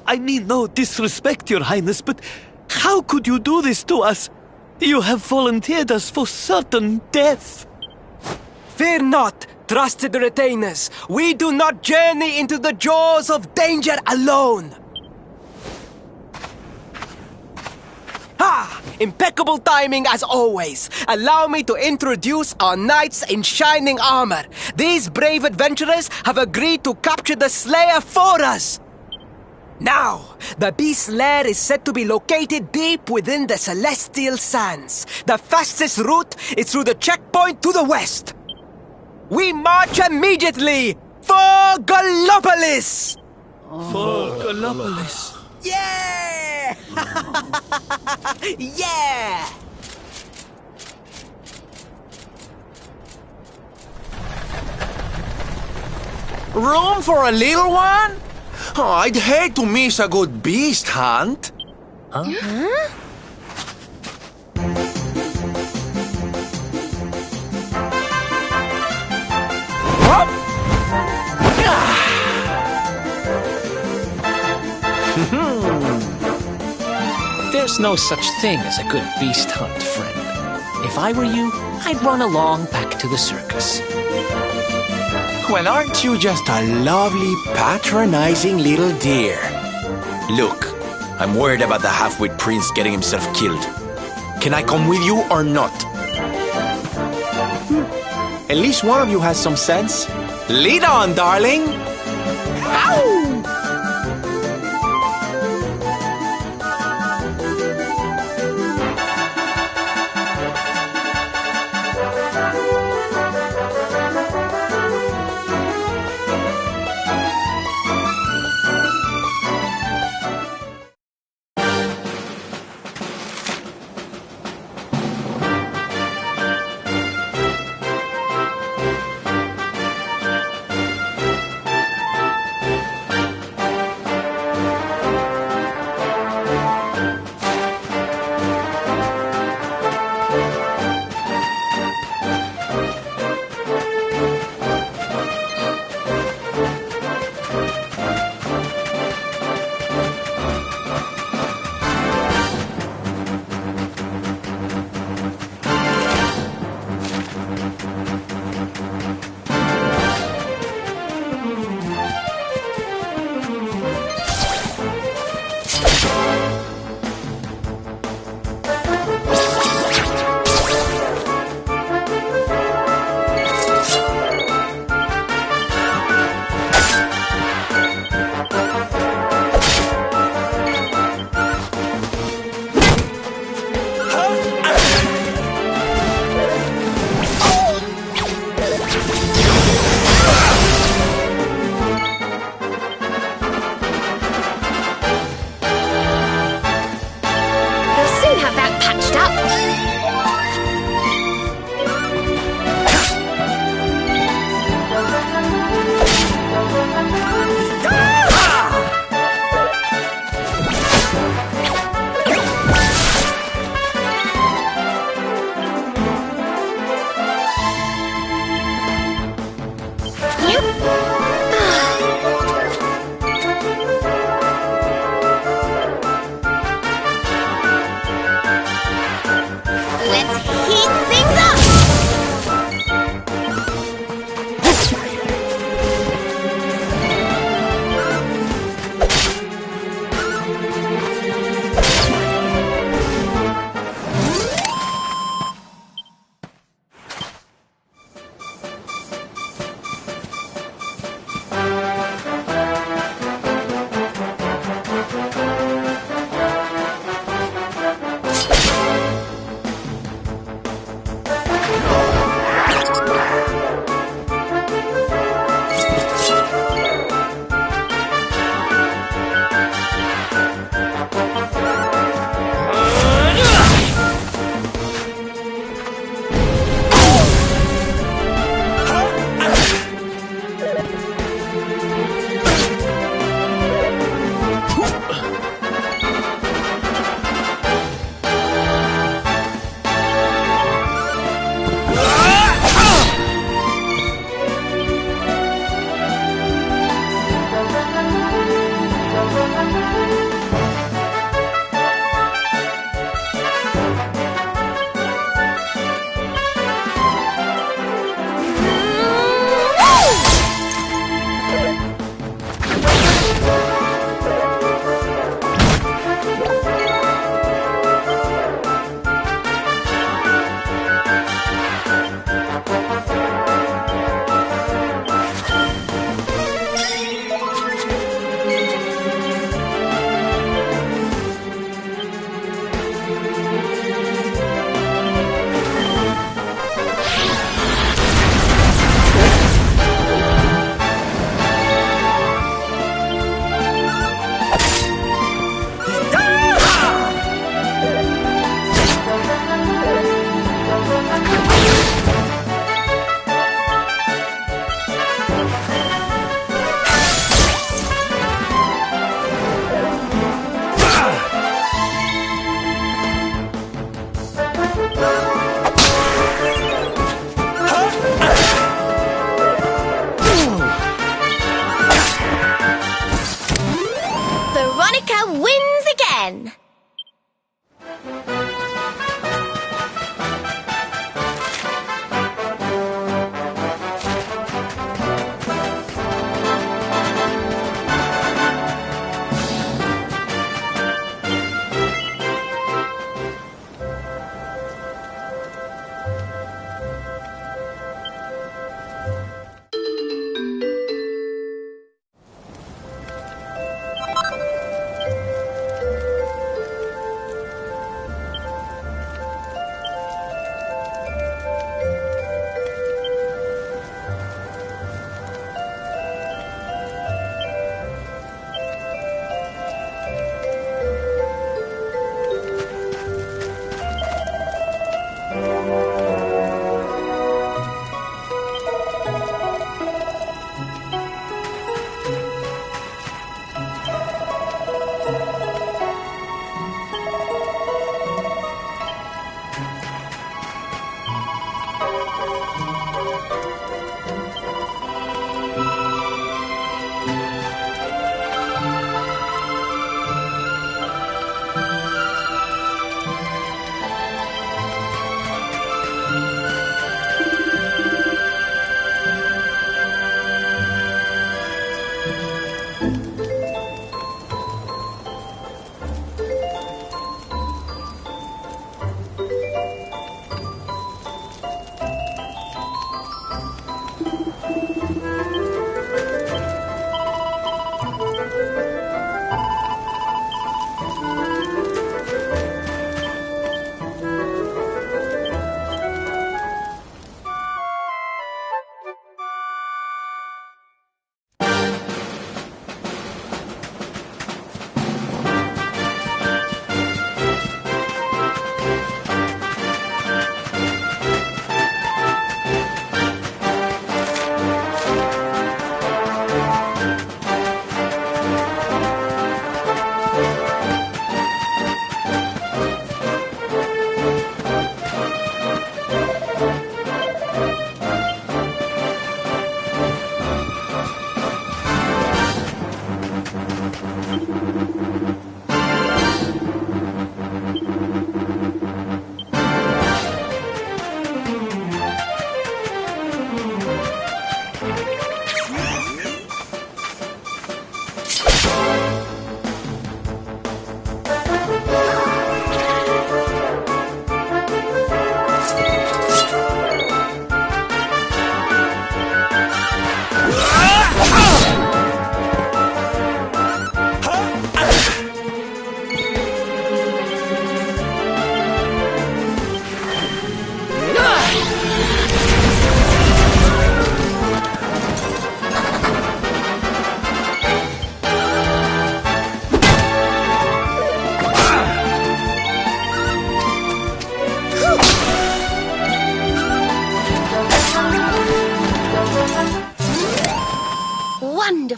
I mean no disrespect, Your Highness, but how could you do this to us? You have volunteered us for certain death. Fear not, trusted retainers. We do not journey into the jaws of danger alone. Ha! Impeccable timing as always. Allow me to introduce our knights in shining armor. These brave adventurers have agreed to capture the Slayer for us. Now, the Beast's lair is said to be located deep within the Celestial Sands. The fastest route is through the checkpoint to the west. We march immediately for Gallopolis! For Gallopolis. Yeah! Yeah! Room for a little one? Oh, I'd hate to miss a good beast hunt. There's no such thing as a good beast hunt, friend. If I were you, I'd run along back to the circus. Well, aren't you just a lovely, patronizing little dear? Look, I'm worried about the half-wit prince getting himself killed. Can I come with you or not? At least one of you has some sense. Lead on, darling! Ow!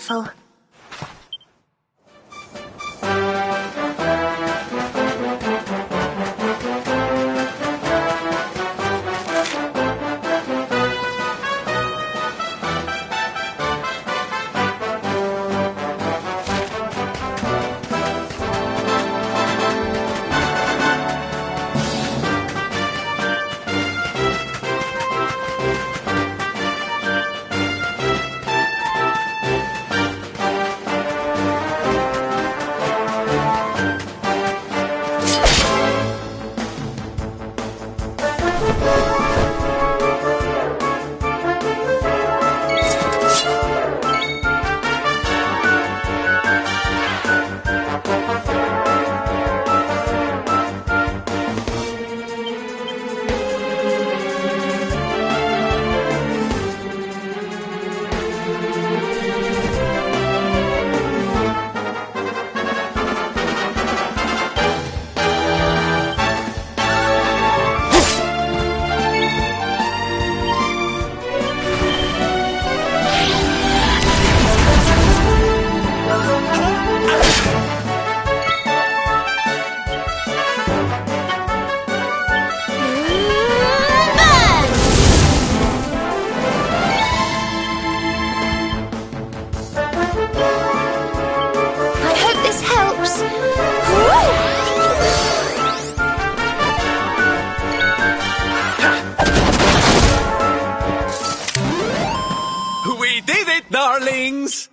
beautiful. We did it, darlings!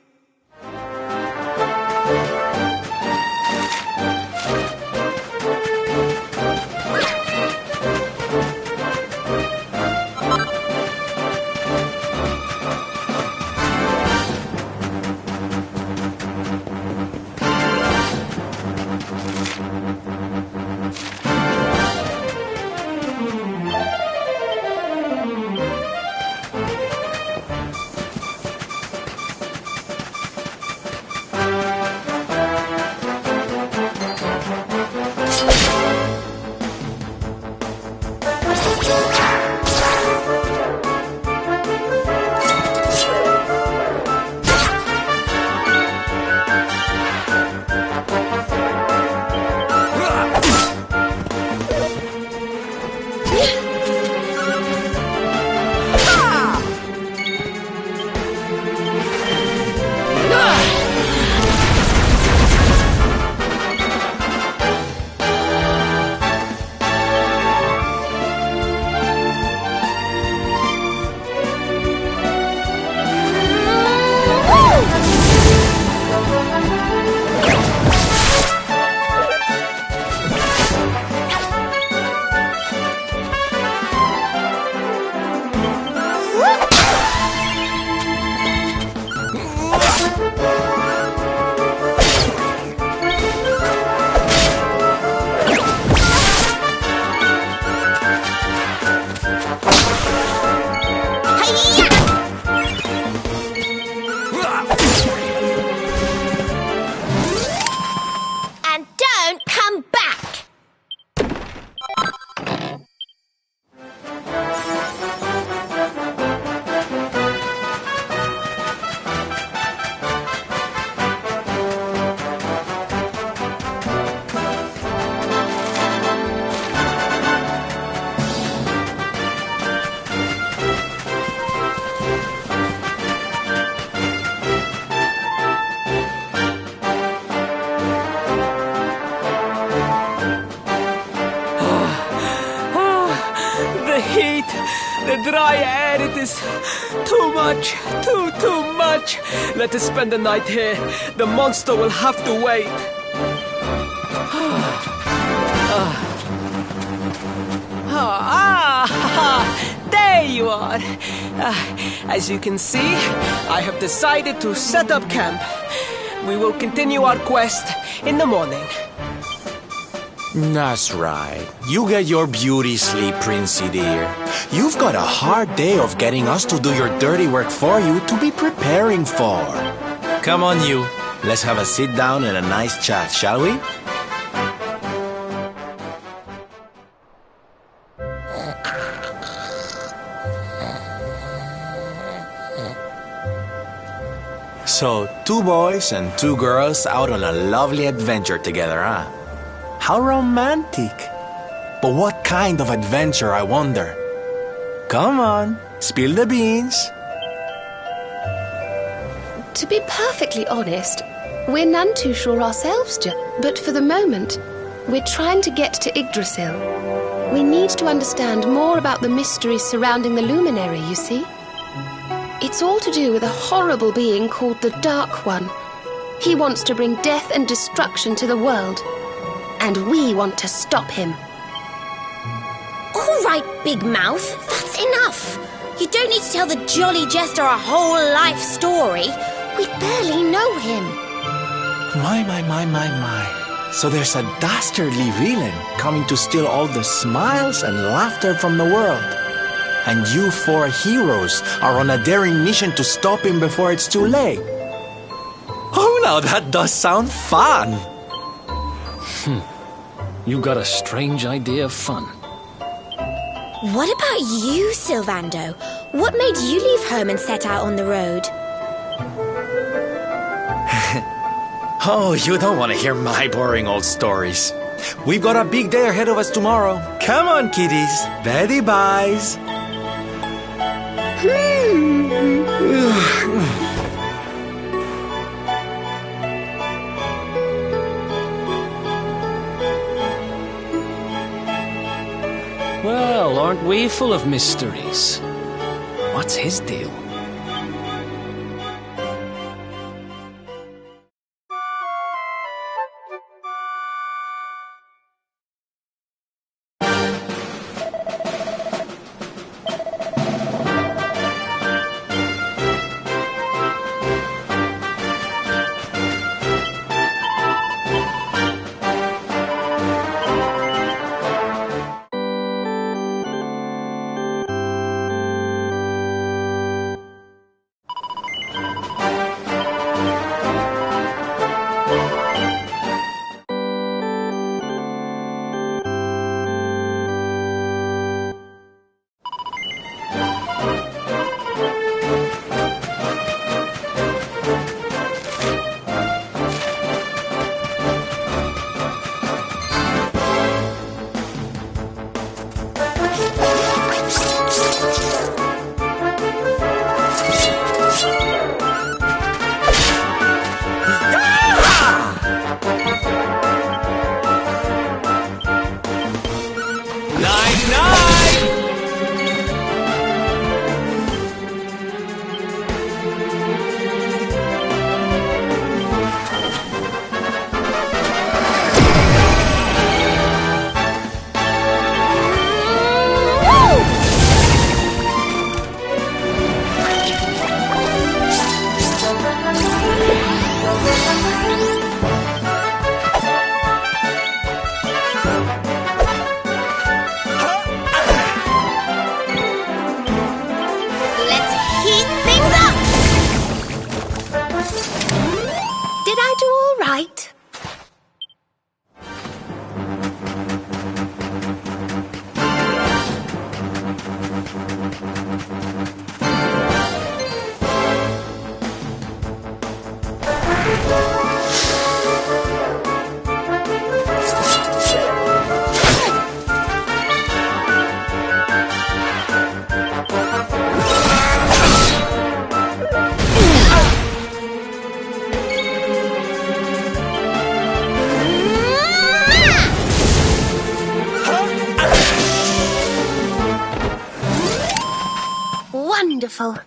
And don't come back! The heat, the dry air, it is too much, too much. Let us spend the night here. The monster will have to wait. There you are. As you can see, I have decided to set up camp. We will continue our quest in the morning. That's right. You get your beauty sleep, Princey dear. You've got a hard day of getting us to do your dirty work for you to be preparing for. Come on, you. Let's have a sit down and a nice chat, shall we? So, 2 boys and 2 girls out on a lovely adventure together, huh? How romantic. But what kind of adventure, I wonder? Come on, spill the beans. To be perfectly honest, we're none too sure ourselves, but for the moment, we're trying to get to Yggdrasil. We need to understand more about the mysteries surrounding the Luminary, you see. It's all to do with a horrible being called the Dark One. He wants to bring death and destruction to the world, and we want to stop him. All right, Big Mouth, that's enough. You don't need to tell the Jolly Jester a whole life story. We barely know him. My. So there's a dastardly villain coming to steal all the smiles and laughter from the world. And you 4 heroes are on a daring mission to stop him before it's too late. Oh, now that does sound fun. You got a strange idea of fun. What about you, Sylvando? What made you leave home and set out on the road? Oh, you don't want to hear my boring old stories. We've got a big day ahead of us tomorrow. Come on, kiddies. Betty buys. Well, aren't we full of mysteries? What's his deal? Wonderful.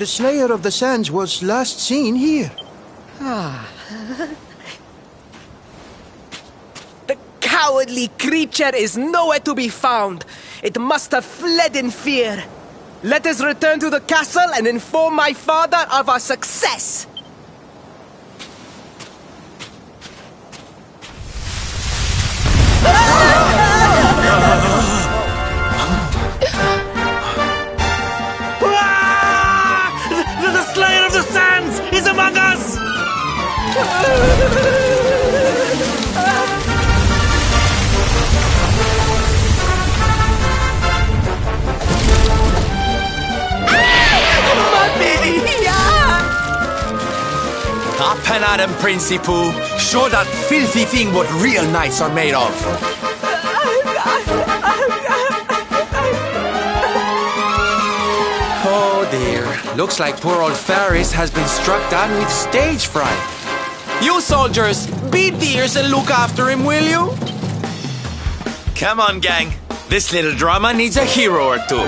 The Slayer of the Sands was last seen here. The cowardly creature is nowhere to be found. It must have fled in fear. Let us return to the castle and inform my father of our success. The Slayer of the Sands is among us! Up and at him, Principal. Show that filthy thing what real knights are made of. Oh dear. Looks like poor old Faris has been struck down with stage fright. You soldiers, beat the ears and look after him, will you? Come on, gang. This little drama needs a hero or two.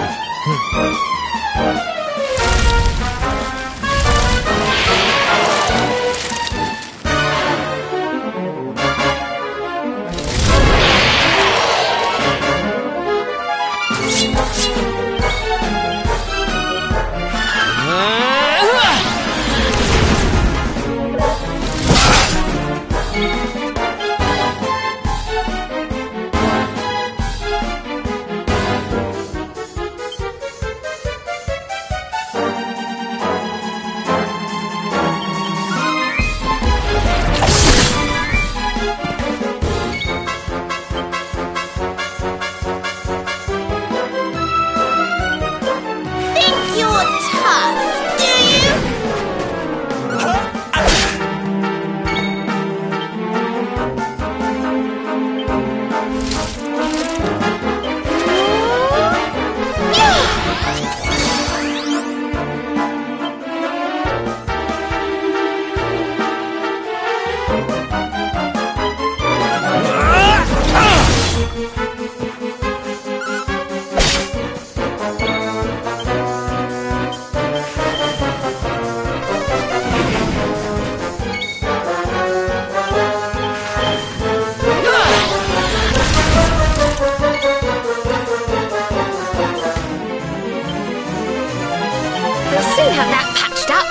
Have that patched up.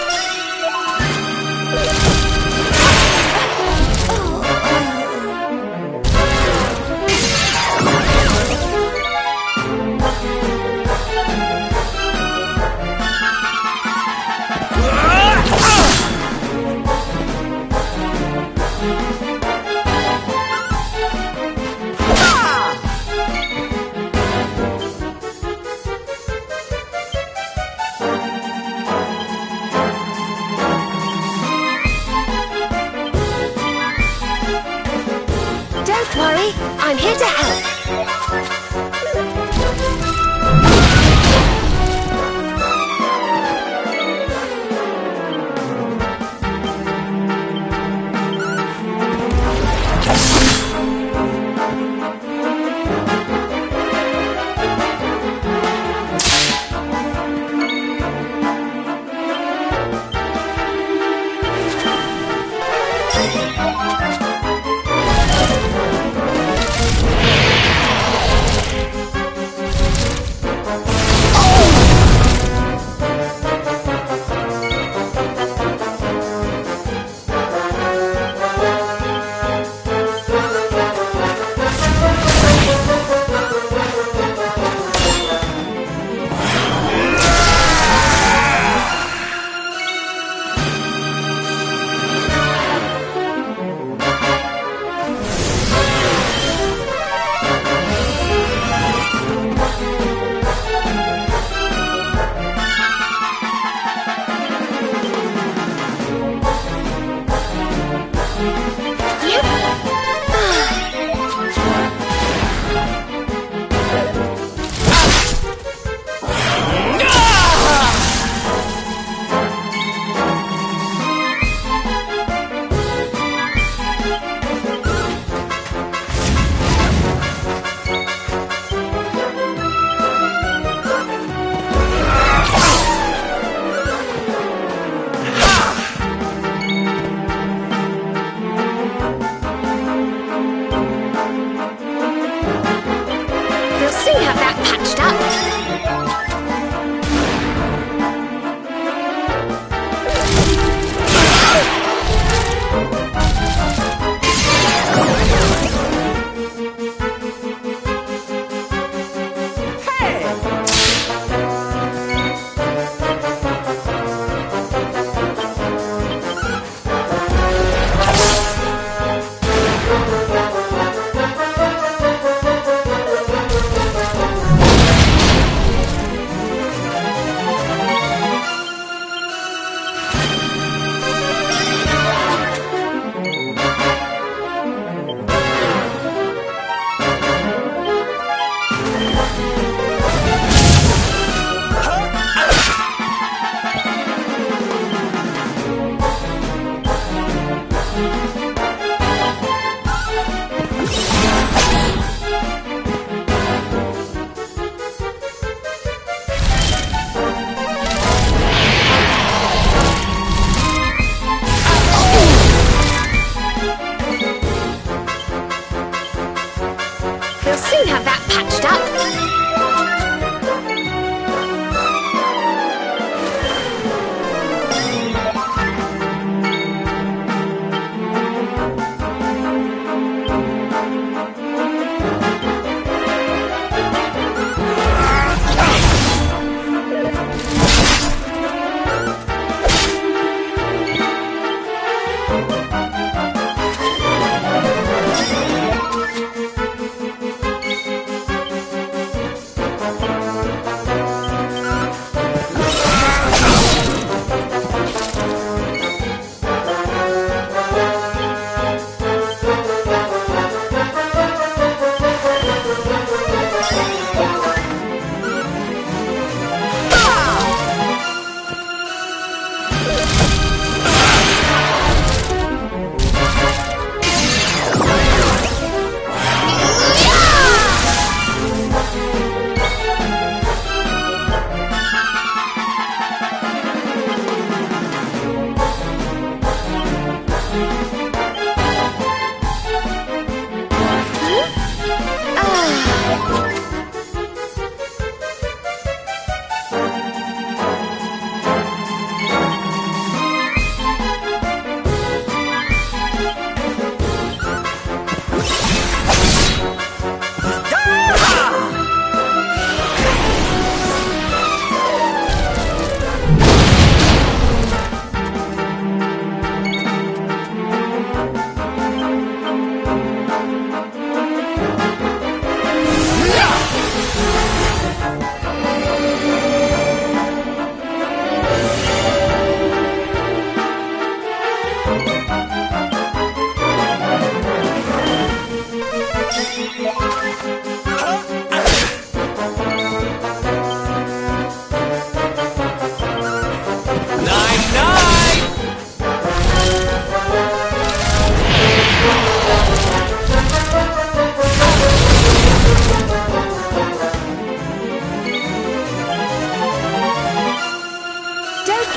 Don't worry, I'm here to help.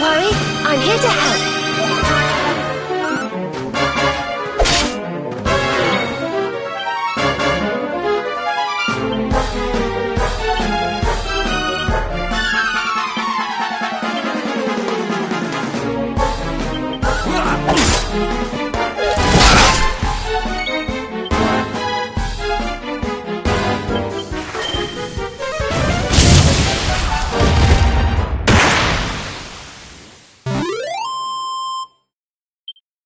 worry, I'm here to help.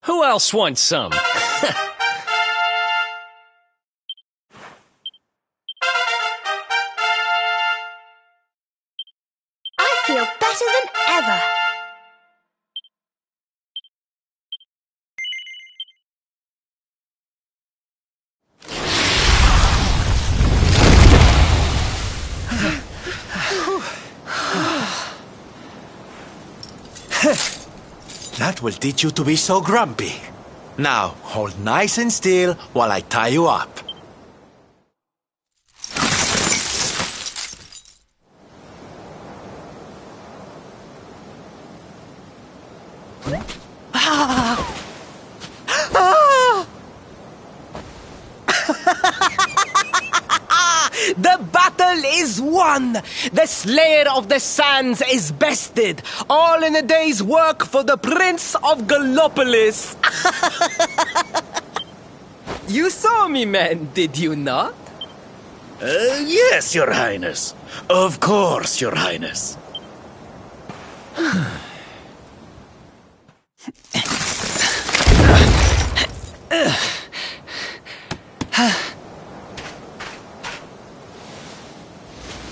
Who else wants some? I feel better than ever. That will teach you to be so grumpy. Now, hold nice and still while I tie you up. The battle is won! The Slayer of the Sands is bested! All in a day's work for the Prince of Gallopolis! You saw me, men, did you not? Yes, Your Highness. Of course, Your Highness.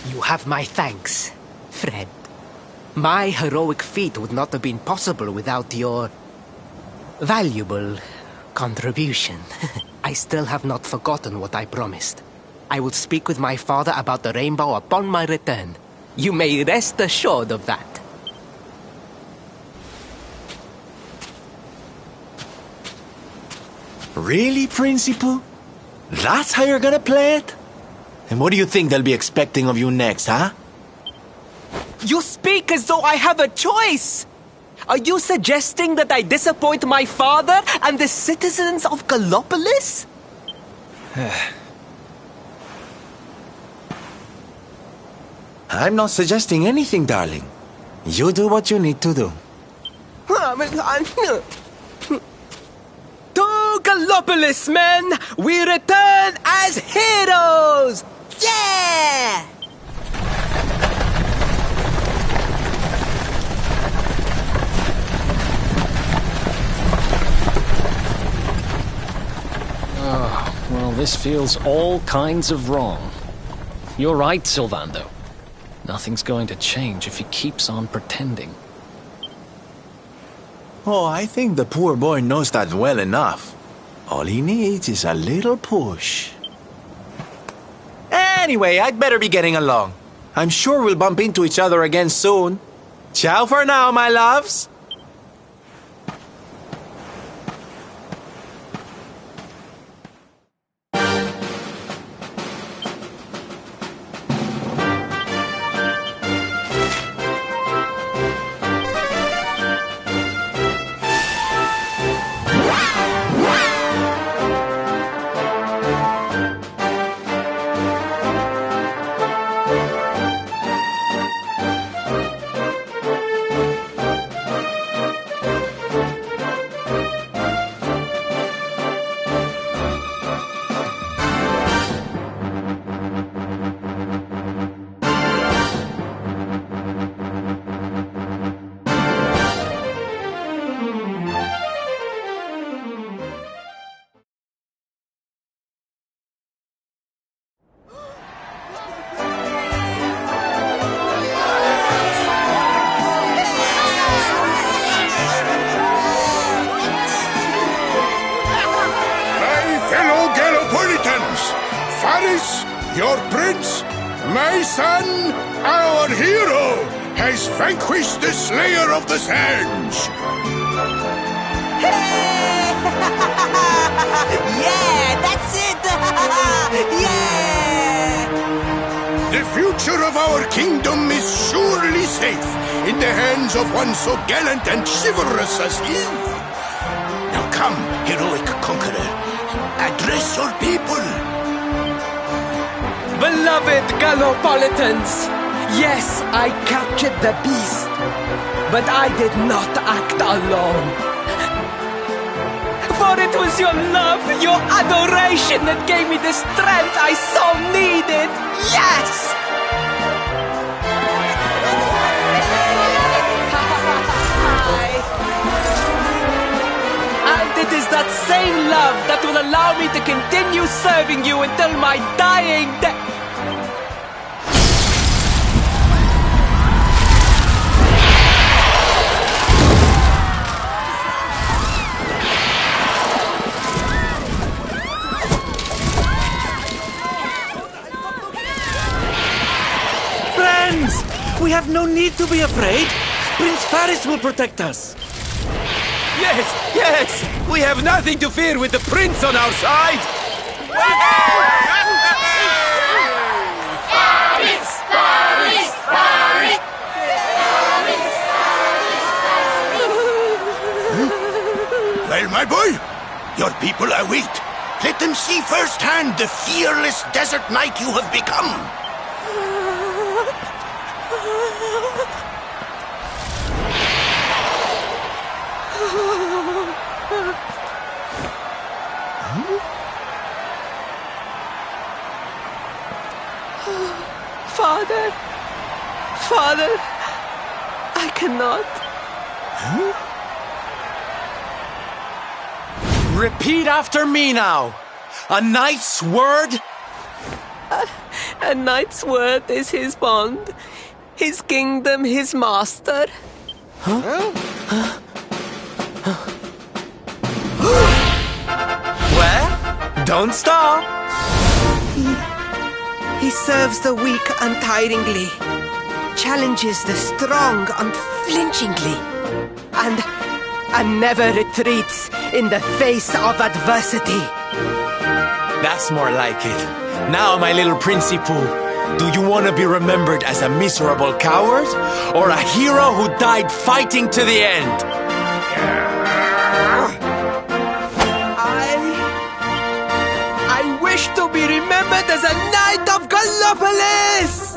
You have my thanks, Fred. My heroic feat would not have been possible without your valuable contribution. I still have not forgotten what I promised. I will speak with my father about the rainbow upon my return. You may rest assured of that. Really, Principal? That's how you're gonna play it? And what do you think they'll be expecting of you next, huh? You speak as though I have a choice! Are you suggesting that I disappoint my father and the citizens of Gallopolis? I'm not suggesting anything, darling. You do what you need to do. To Gallopolis, men! We return as heroes! Yeah! Well, this feels all kinds of wrong. You're right, Sylvando. Nothing's going to change if he keeps on pretending. Oh, I think the poor boy knows that well enough. All he needs is a little push. Anyway, I'd better be getting along. I'm sure we'll bump into each other again soon. Ciao for now, my loves. Your prince, my son, our hero, has vanquished the Slayer of the Sands. Yeah, that's it! Yeah! The future of our kingdom is surely safe in the hands of one so gallant and chivalrous as you. Now come, heroic conqueror, address your people. Beloved Gallopolitans, yes, I captured the beast, but I did not act alone. For it was your love, your adoration that gave me the strength I so needed. Yes! And it is that same love that will allow me to continue serving you until my dying day. We have no need to be afraid. Prince Faris will protect us. Yes, yes! We have nothing to fear with the prince on our side! Faris! Faris! Faris! Well, my boy, your people await. Let them see firsthand the fearless desert knight you have become. Father, Father, I cannot. Repeat after me now. A knight's word? A knight's word is his bond, his kingdom, his master. Well, don't stop. He serves the weak untiringly, challenges the strong unflinchingly, and never retreats in the face of adversity. That's more like it. Now, my little Princey Pooh, do you want to be remembered as a miserable coward or a hero who died fighting to the end? I wish to be remembered as a knight of Gallopolis!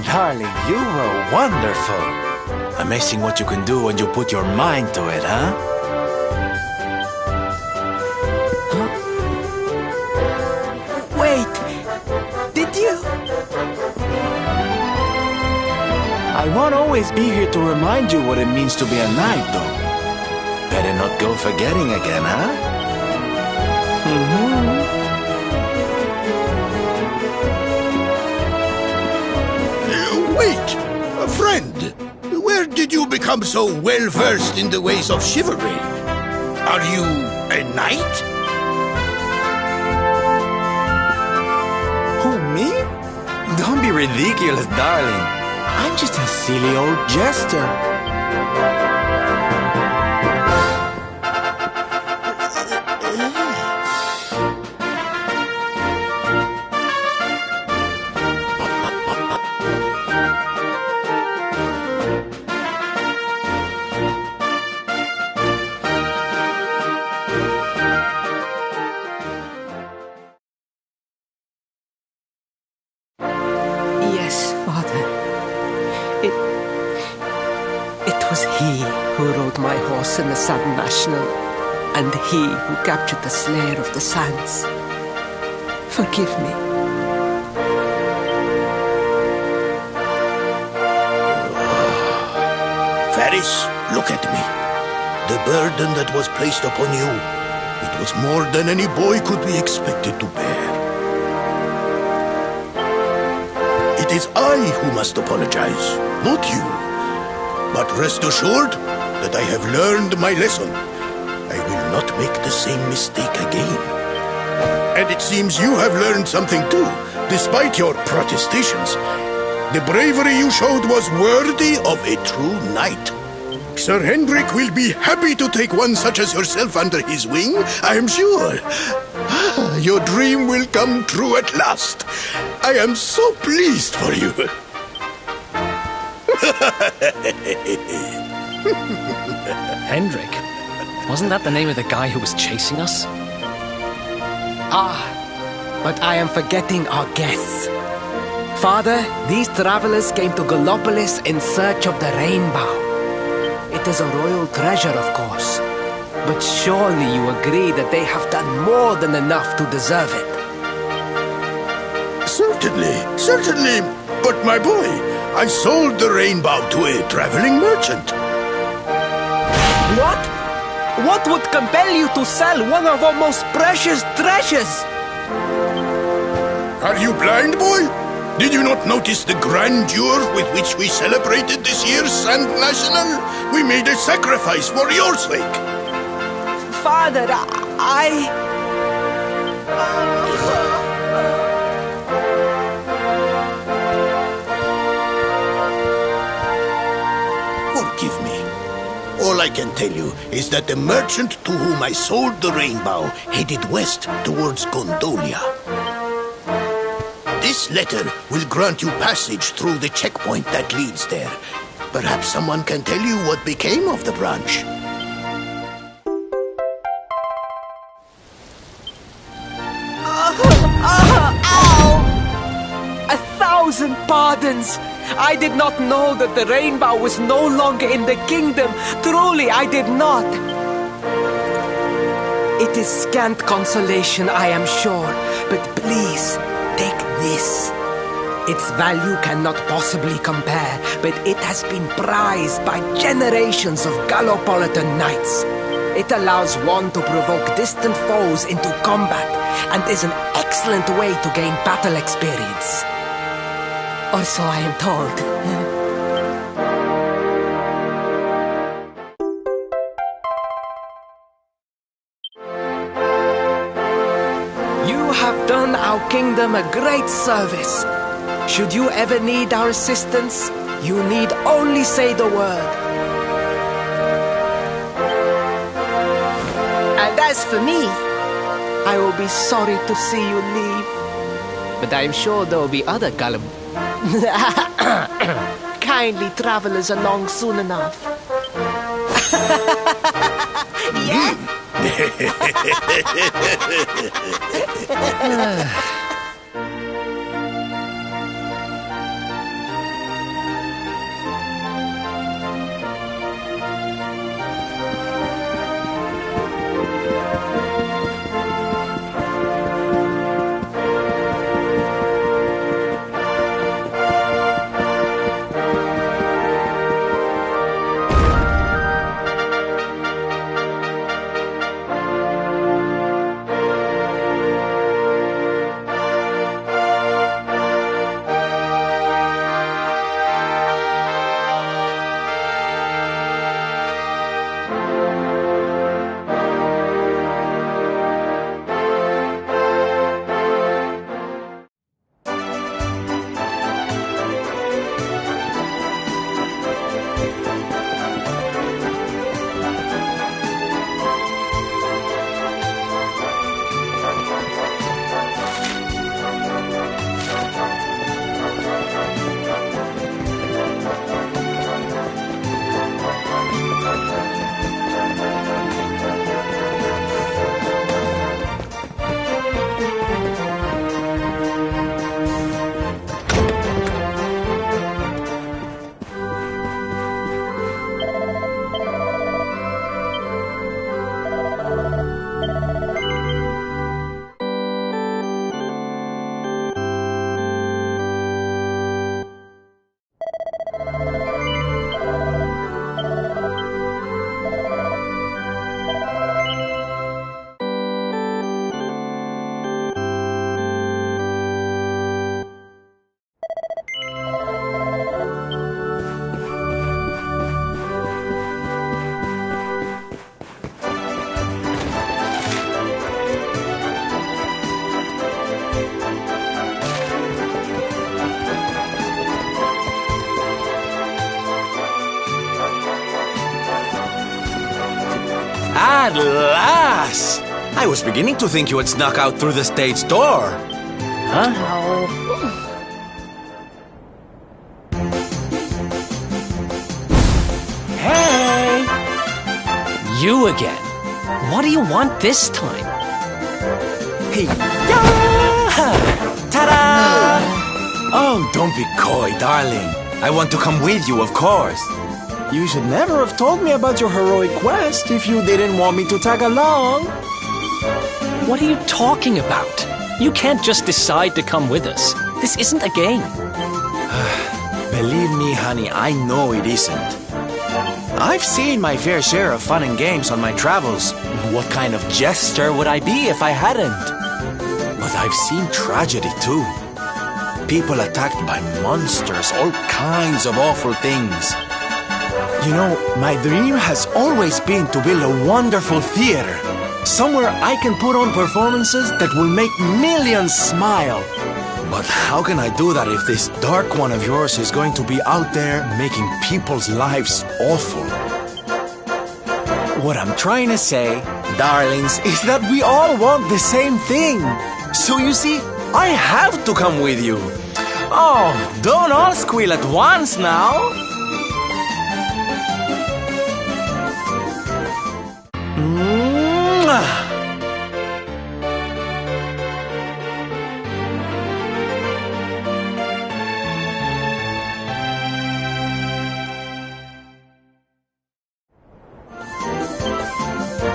Darling, you were wonderful. Amazing what you can do when you put your mind to it, huh? Wait, did you? I won't always be here to remind you what it means to be a knight, though. Better not go forgetting again, huh? Wait, friend. Where did you become so well-versed in the ways of chivalry? Are you a knight? Who, me? Don't be ridiculous, darling. I'm just a silly old jester. Yes, Father. It was he who rode my horse in the Sun National, and he who captured the Slayer of the Sands. Forgive me. Varys, look at me. The burden that was placed upon you, it was more than any boy could be expected to bear. It is I who must apologize, not you. But rest assured that I have learned my lesson. I will not make the same mistake again. And it seems you have learned something too, despite your protestations. The bravery you showed was worthy of a true knight. Sir Hendrik will be happy to take one such as yourself under his wing, I am sure. Your dream will come true at last. I am so pleased for you. Hendrik? Wasn't that the name of the guy who was chasing us? But I am forgetting our guests. Father, these travelers came to Gallopolis in search of the rainbow. It is a royal treasure, of course. But surely you agree that they have done more than enough to deserve it. Certainly. But my boy, I sold the rainbow to a traveling merchant. What? What would compel you to sell one of our most precious treasures? Are you blind, boy? Did you not notice the grandeur with which we celebrated this year's Sand National? We made a sacrifice for your sake. Father, Forgive me. All I can tell you is that the merchant to whom I sold the rainbow headed west towards Gondolia. This letter will grant you passage through the checkpoint that leads there. Perhaps someone can tell you what became of the branch. Ow! 1,000 pardons! I did not know that the rainbow was no longer in the kingdom. Truly, I did not. It is scant consolation, I am sure. But please, take this. Its value cannot possibly compare, but it has been prized by generations of Gallopolitan knights. It allows one to provoke distant foes into combat, and is an excellent way to gain battle experience. Or so I am told. You have done our kingdom a great service. Should you ever need our assistance, you need only say the word. And as for me, I will be sorry to see you leave. But I am sure there will be other kindly travelers along soon enough. Yeah. At last! I was beginning to think you had snuck out through the stage door. Huh? Hey! You again. What do you want this time? Hey, ta-da! Oh, don't be coy, darling. I want to come with you, of course. You should never have told me about your heroic quest if you didn't want me to tag along. What are you talking about? You can't just decide to come with us. This isn't a game. Believe me, honey, I know it isn't. I've seen my fair share of fun and games on my travels. What kind of jester would I be if I hadn't? But I've seen tragedy too. People attacked by monsters, all kinds of awful things. You know, my dream has always been to build a wonderful theater. Somewhere I can put on performances that will make millions smile. But how can I do that if this dark one of yours is going to be out there making people's lives awful? What I'm trying to say, darlings, is that we all want the same thing. So you see, I have to come with you. Oh, don't all squeal at once now.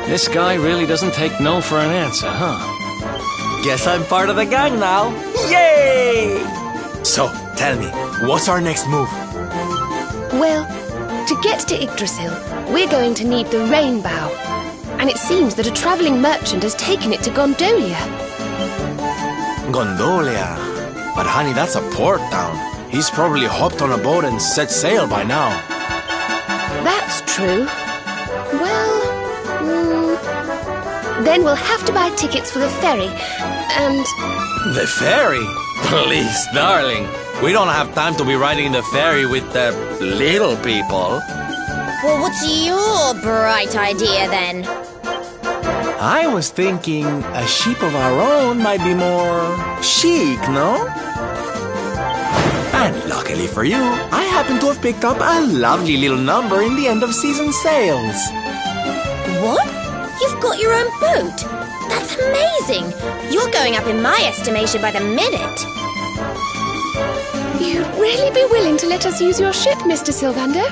This guy really doesn't take no for an answer, huh? Guess I'm part of the gang now. Yay! So, tell me, what's our next move? Well, to get to Yggdrasil, we're going to need the Rainbow. And it seems that a travelling merchant has taken it to Gondolia. Gondolia? But honey, that's a port town. He's probably hopped on a boat and set sail by now. That's true. Well, then we'll have to buy tickets for the ferry, and... The ferry? Please, darling. We don't have time to be riding the ferry with the little people. Well, what's your bright idea then? I was thinking a ship of our own might be more chic, no? And luckily for you, I happen to have picked up a lovely little number in the end of season sales. What? You've got your own boat? That's amazing! You're going up in my estimation by the minute. You'd really be willing to let us use your ship, Mr. Sylvander?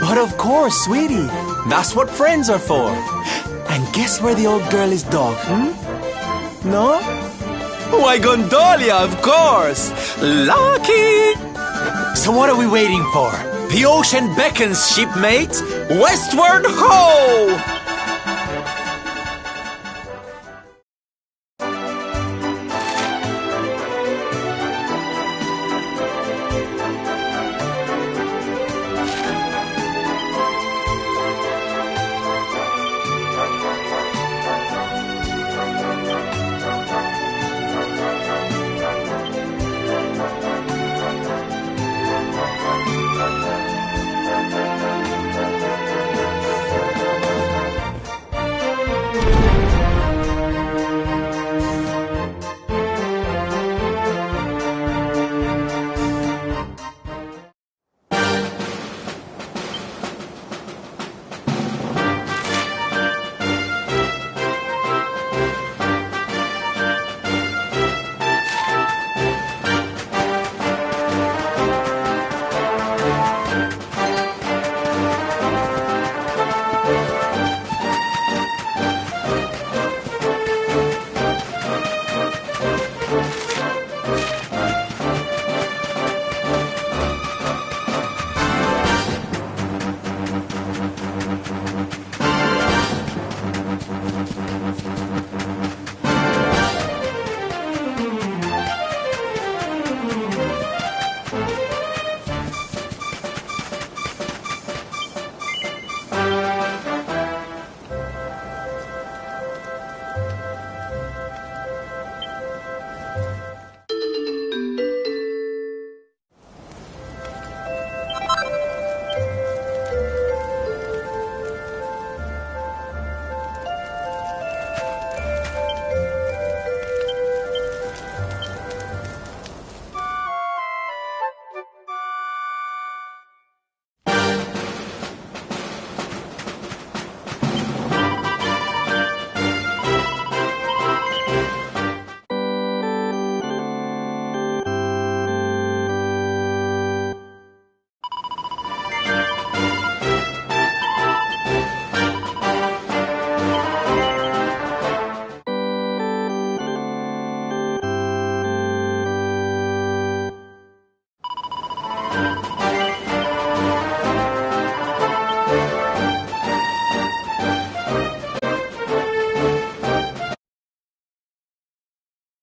But of course, sweetie. That's what friends are for. And guess where the old girl is docked, No? Why, Gondolia, of course! Lucky! So what are we waiting for? The ocean beckons, shipmate! Westward ho!